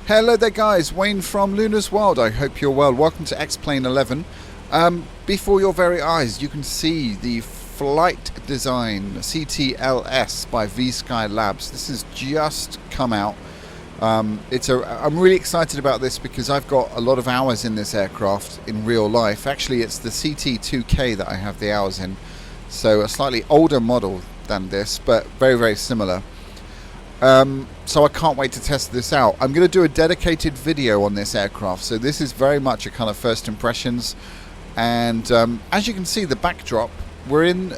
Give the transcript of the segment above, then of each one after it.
Hello there guys, Wayne from Luna's World. I hope you're well. Welcome to X-Plane 11. Before your very eyes you can see the Flight Design CTLS by Vskylabs. This has just come out. I'm really excited about this because I've got a lot of hours in this aircraft in real life. Actually it's the CT2K that I have the hours in. So a slightly older model than this, but very, very similar. So I can't wait to test this out. I'm going to do a dedicated video on this aircraft, so this is very much a kind of first impressions. And as you can see, the backdrop, we're in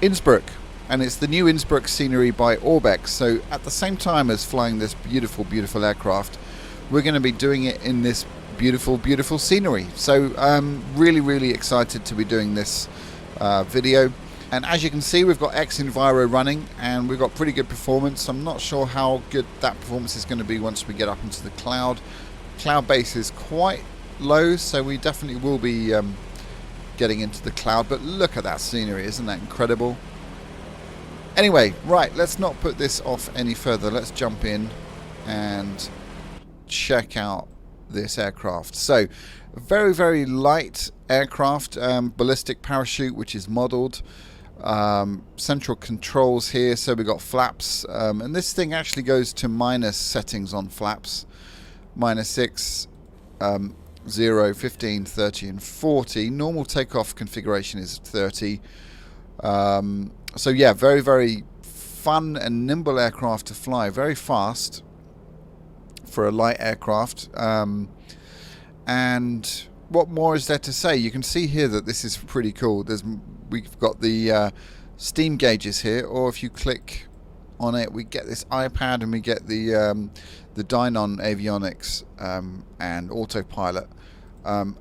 Innsbruck, and it's the new Innsbruck Scenery by Orbx. So at the same time as flying this beautiful, beautiful aircraft, we're going to be doing it in this beautiful, beautiful scenery. So I'm really, really excited to be doing this video. And as you can see, we've got X-Enviro running and we've got pretty good performance. I'm not sure how good that performance is going to be once we get up into the cloud. Cloud base is quite low, so we definitely will be getting into the cloud. But look at that scenery, isn't that incredible? Anyway, right, let's not put this off any further. Let's jump in and check out this aircraft. So, a very, very light aircraft, ballistic parachute, which is modeled. Central controls here, so we've got flaps, and this thing actually goes to minus settings on flaps, -6, 0, 15, 30 and 40. Normal takeoff configuration is 30. So yeah, very, very fun and nimble aircraft to fly, very fast for a light aircraft. And what more is there to say? You can see here that this is pretty cool. We've got the steam gauges here, or if you click on it, we get this iPad and we get the Dynon avionics and autopilot. I'm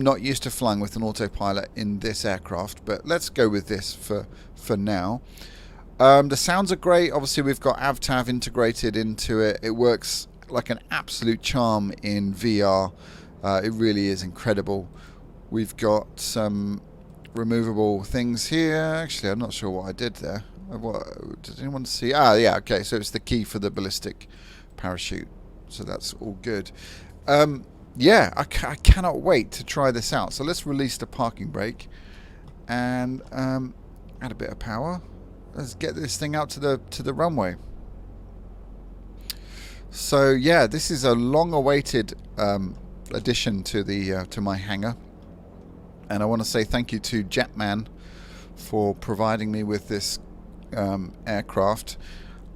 not used to flying with an autopilot in this aircraft, but let's go with this for now. The sounds are great. Obviously, we've got AVTAV integrated into it. It works like an absolute charm in VR. It really is incredible. We've got some removable things here. Actually, I'm not sure what I did there. Did anyone see? Ah, yeah, okay. So it's the key for the ballistic parachute. So that's all good. Yeah, I cannot wait to try this out. So let's release the parking brake and add a bit of power. Let's get this thing out to the runway. So yeah, this is a long-awaited addition to my hangar, and I want to say thank you to Jetman for providing me with this aircraft.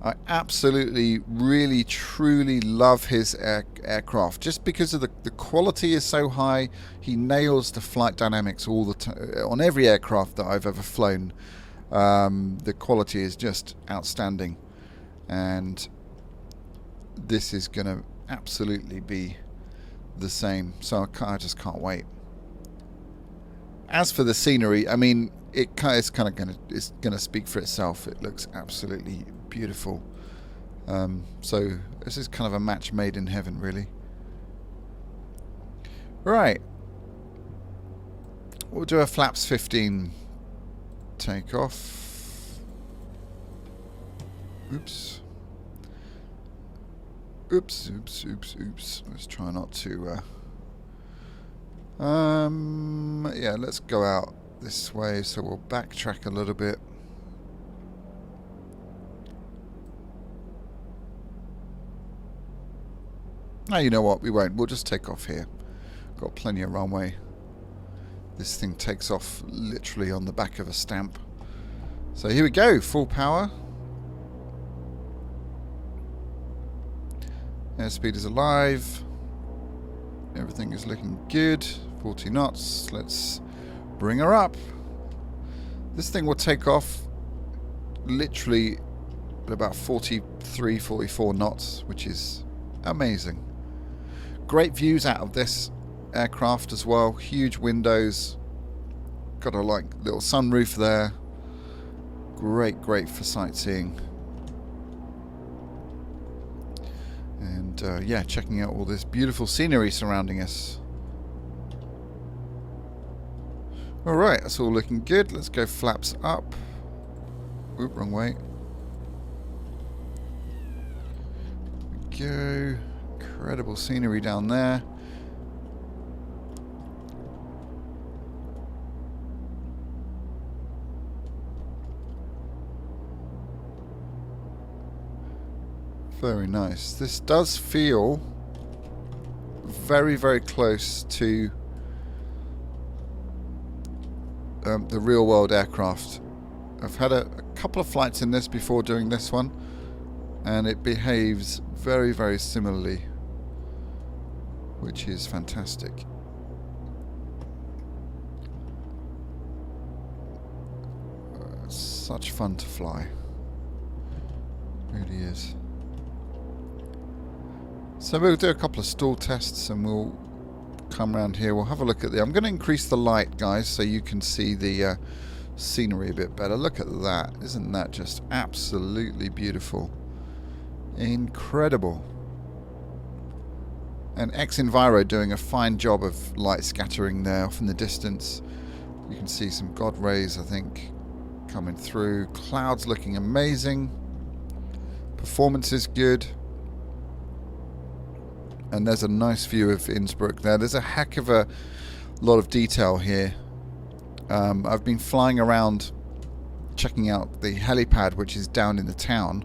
I absolutely, really, truly love his aircraft just because of the quality is so high. He nails the flight dynamics all the time on every aircraft that I've ever flown. The quality is just outstanding, and this is going to absolutely be the same. So I just can't wait. As for the scenery, I mean, it's gonna speak for itself. It looks absolutely beautiful. So this is kind of a match made in heaven, really. Right, we'll do a flaps 15 takeoff. Oops. Oops. Let's try not to yeah, let's go out this way, so we'll backtrack a little bit. No, you know what, we won't. We'll just take off here. Got plenty of runway. This thing takes off literally on the back of a stamp. So here we go, full power. Airspeed is alive. Everything is looking good. 40 knots. Let's bring her up. This thing will take off literally at about 43, 44 knots, which is amazing. Great views out of this aircraft as well. Huge windows. Got a little sunroof there. Great for sightseeing. And yeah, checking out all this beautiful scenery surrounding us. Alright, that's all looking good. Let's go flaps up. Oop, wrong way. There we go. Incredible scenery down there. Very nice. This does feel very, very close to the real world aircraft. I've had a couple of flights in this before doing this one, and it behaves very, very similarly, which is fantastic. Such fun to fly. It really is. So we'll do a couple of stall tests and we'll come around here. We'll have a look at the... I'm going to increase the light, guys, so you can see the scenery a bit better. Look at that. Isn't that just absolutely beautiful? Incredible. And X-Enviro doing a fine job of light scattering there off in the distance. You can see some God rays, I think, coming through. Clouds looking amazing. Performance is good. And there's a nice view of Innsbruck there. There's a heck of a lot of detail here. I've been flying around checking out the helipad, which is down in the town.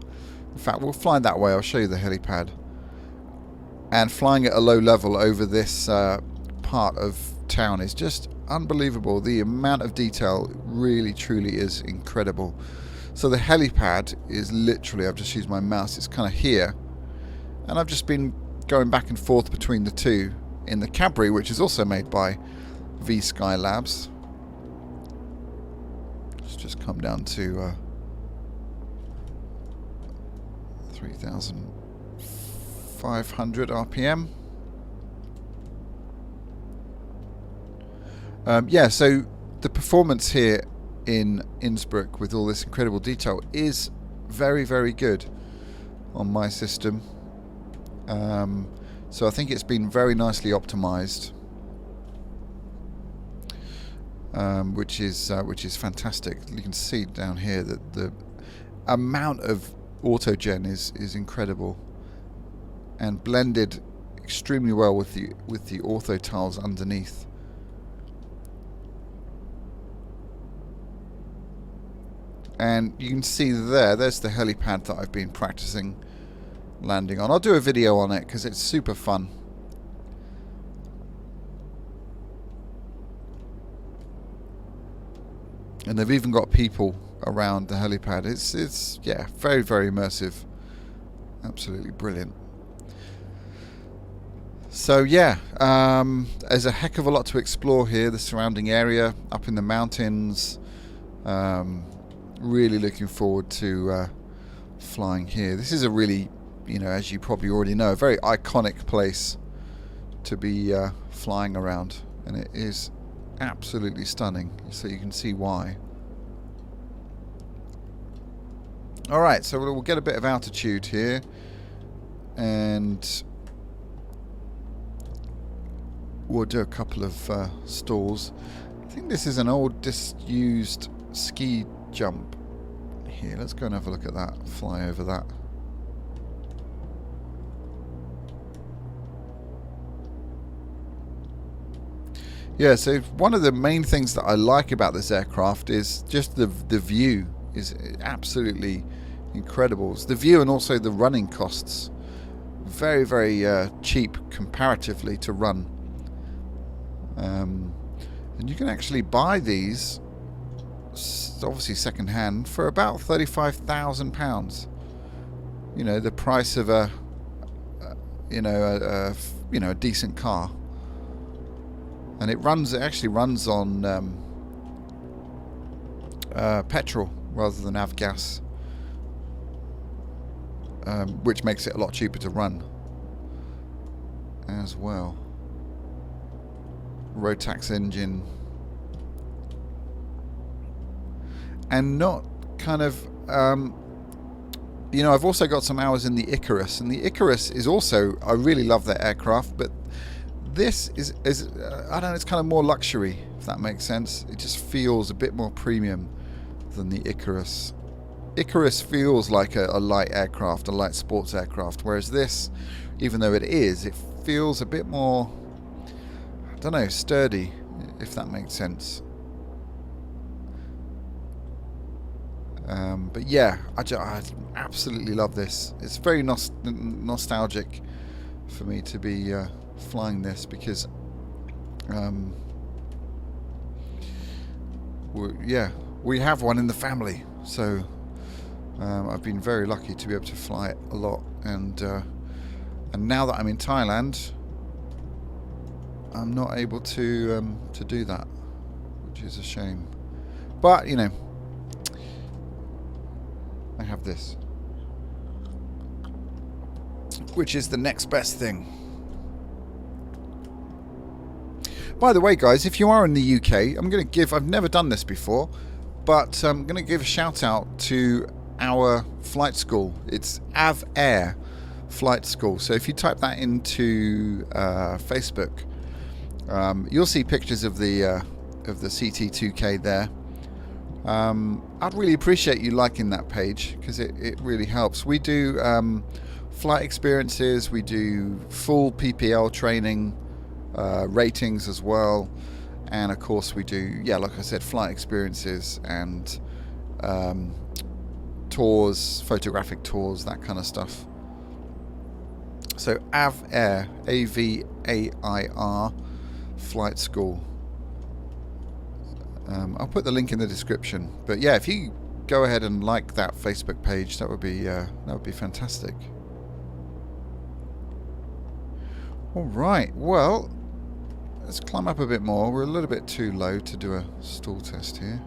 In fact, we'll fly that way. I'll show you the helipad. And flying at a low level over this part of town is just unbelievable. The amount of detail really, truly is incredible. So the helipad is literally, I've just used my mouse, it's kind of here. And I've just been going back and forth between the two in the Cabri, which is also made by Vskylabs. Let's just come down to 3,500 RPM. Yeah, so the performance here in Innsbruck with all this incredible detail is very, very good on my system. So I think it's been very nicely optimized, which is fantastic. You can see down here that the amount of autogen is incredible and blended extremely well with the ortho tiles underneath. And you can see there's the helipad that I've been practicing landing on. I'll do a video on it because it's super fun. And they've even got people around the helipad. It's yeah, very, very immersive. Absolutely brilliant. So yeah, there's a heck of a lot to explore here. The surrounding area, up in the mountains. Really looking forward to flying here. This is a really, you know, as you probably already know, a very iconic place to be flying around, and it is absolutely stunning, so you can see why. Alright, so we'll get a bit of altitude here, and we'll do a couple of stalls. I think this is an old disused ski jump here. Let's go and have a look at that, fly over that. Yeah, so one of the main things that I like about this aircraft is just the view is absolutely incredible. It's the view and also the running costs. Very, very cheap comparatively to run. And you can actually buy these, obviously second hand, for about £35,000. You know, the price of a decent car. And it actually runs on petrol rather than avgas, which makes it a lot cheaper to run as well. Rotax engine, and not kind of you know, I've also got some hours in the Icarus, and the Icarus is also, I really love that aircraft, but this is I don't know, it's kind of more luxury, if that makes sense. It just feels a bit more premium than the Icarus. Icarus feels like a light aircraft, a light sports aircraft, whereas this even though it feels a bit more, I don't know, sturdy, if that makes sense. But yeah, I absolutely love this. It's very nostalgic for me to be flying this, because we have one in the family, so I've been very lucky to be able to fly it a lot, and now that I'm in Thailand, I'm not able to do that, which is a shame. But you know, I have this, which is the next best thing. By the way, guys, if you are in the UK, I've never done this before, but I'm going to give a shout out to our flight school. It's AvAir Flight School. So if you type that into Facebook, you'll see pictures of the CT2K there. I'd really appreciate you liking that page, because it really helps. We do flight experiences, we do full PPL training, ratings as well, and of course we do, like I said, flight experiences and tours, photographic tours, that kind of stuff. So AvAir, AVAIR Flight School. I'll put the link in the description. But yeah, if you go ahead and like that Facebook page, that would be fantastic. All right, well, let's climb up a bit more. We're a little bit too low to do a stall test here.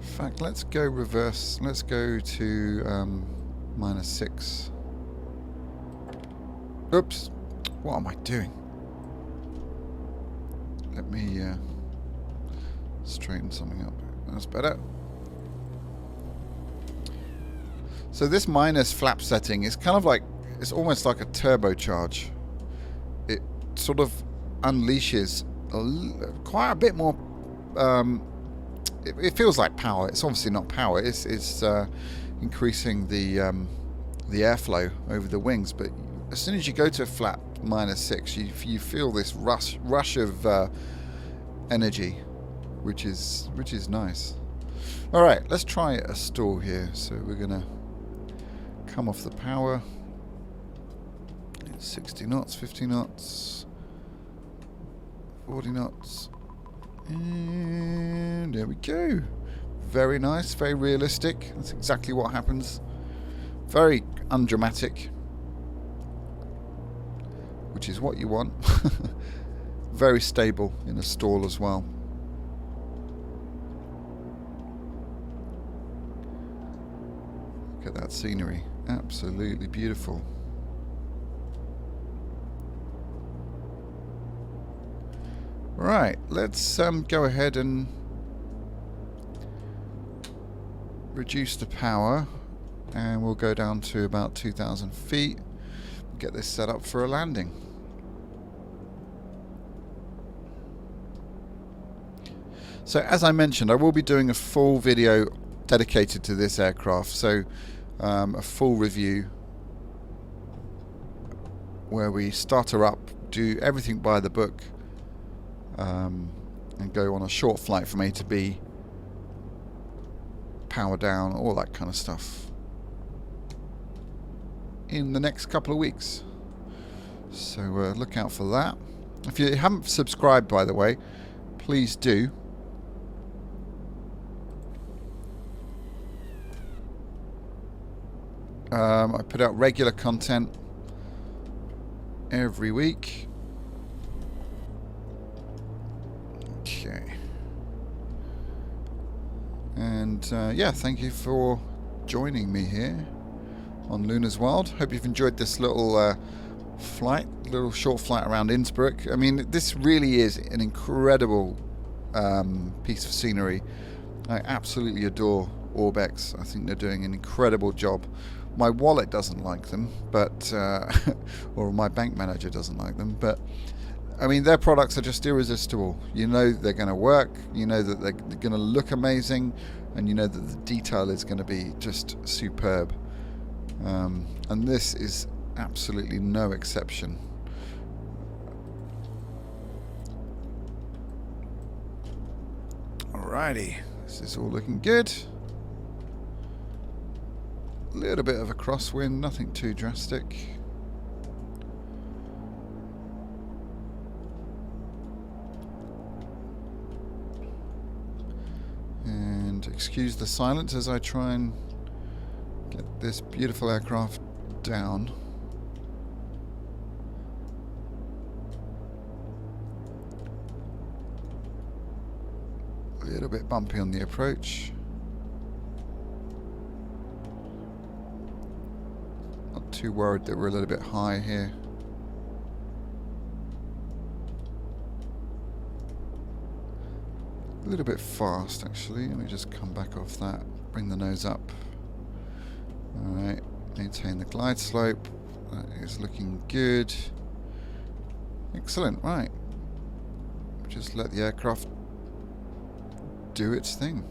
In fact, let's go reverse. Let's go to -6. Oops, what am I doing? Let me straighten something up. That's better. So this minus flap setting is kind of like, it's almost like a turbocharge. It sort of unleashes quite a bit more. It feels like power. It's obviously not power. It's increasing the airflow over the wings. But as soon as you go to a flap -6, you feel this rush of energy, which is nice. All right, let's try a stall here. So we're gonna come off the power. 60 knots, 50 knots, 40 knots. And there we go. Very nice, very realistic. That's exactly what happens. Very undramatic, which is what you want. Very stable in a stall as well. Look at that scenery. Absolutely beautiful. Right, let's go ahead and reduce the power, and we'll go down to about 2,000 feet. Get this set up for a landing. So as I mentioned, I will be doing a full video dedicated to this aircraft, so a full review where we start her up, do everything by the book, and go on a short flight from A to B, power down, all that kind of stuff, in the next couple of weeks. So look out for that. If you haven't subscribed, by the way, please do. I put out regular content every week. Okay. And yeah, thank you for joining me here on Luna's World. Hope you've enjoyed this little little short flight around Innsbruck. I mean, this really is an incredible piece of scenery. I absolutely adore Orbx. I think they're doing an incredible job. My wallet doesn't like them, but or my bank manager doesn't like them, but I mean, their products are just irresistible. You know they're going to work, you know that they're going to look amazing, and you know that the detail is going to be just superb. And this is absolutely no exception. Alrighty, this is all looking good. A little bit of a crosswind, nothing too drastic. And excuse the silence as I try and get this beautiful aircraft down. A little bit bumpy on the approach. Not too worried that we're a little bit high here. A little bit fast actually. Let me just come back off that. Bring the nose up. Alright, maintain the glide slope. That is looking good. Excellent, right. Just let the aircraft do its thing.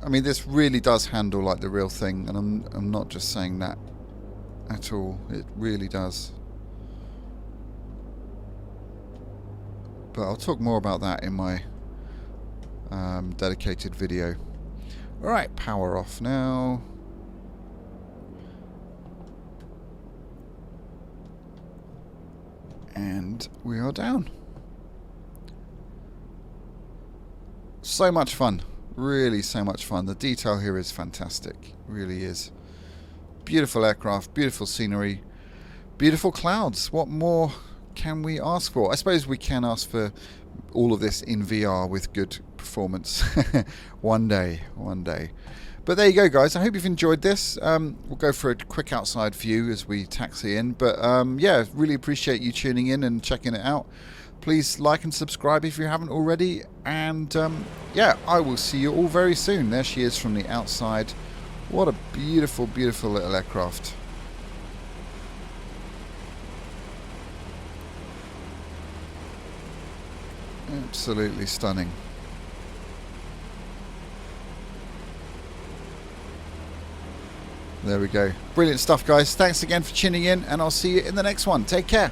I mean, this really does handle like the real thing, and I'm not just saying that at all. It really does. But I'll talk more about that in my dedicated video. Alright, power off now. And we are down. So much fun. Really so much fun. The detail here is fantastic. Really is. Beautiful aircraft, beautiful scenery, beautiful clouds. What more can we ask for? I suppose we can ask for all of this in VR with good performance. One day. But there you go, guys. I hope you've enjoyed this. We'll go for a quick outside view as we taxi in. But yeah, really appreciate you tuning in and checking it out. Please like and subscribe if you haven't already. And yeah, I will see you all very soon. There she is from the outside. What a beautiful, beautiful little aircraft. Absolutely stunning. There we go. Brilliant stuff, guys. Thanks again for tuning in, and I'll see you in the next one. Take care.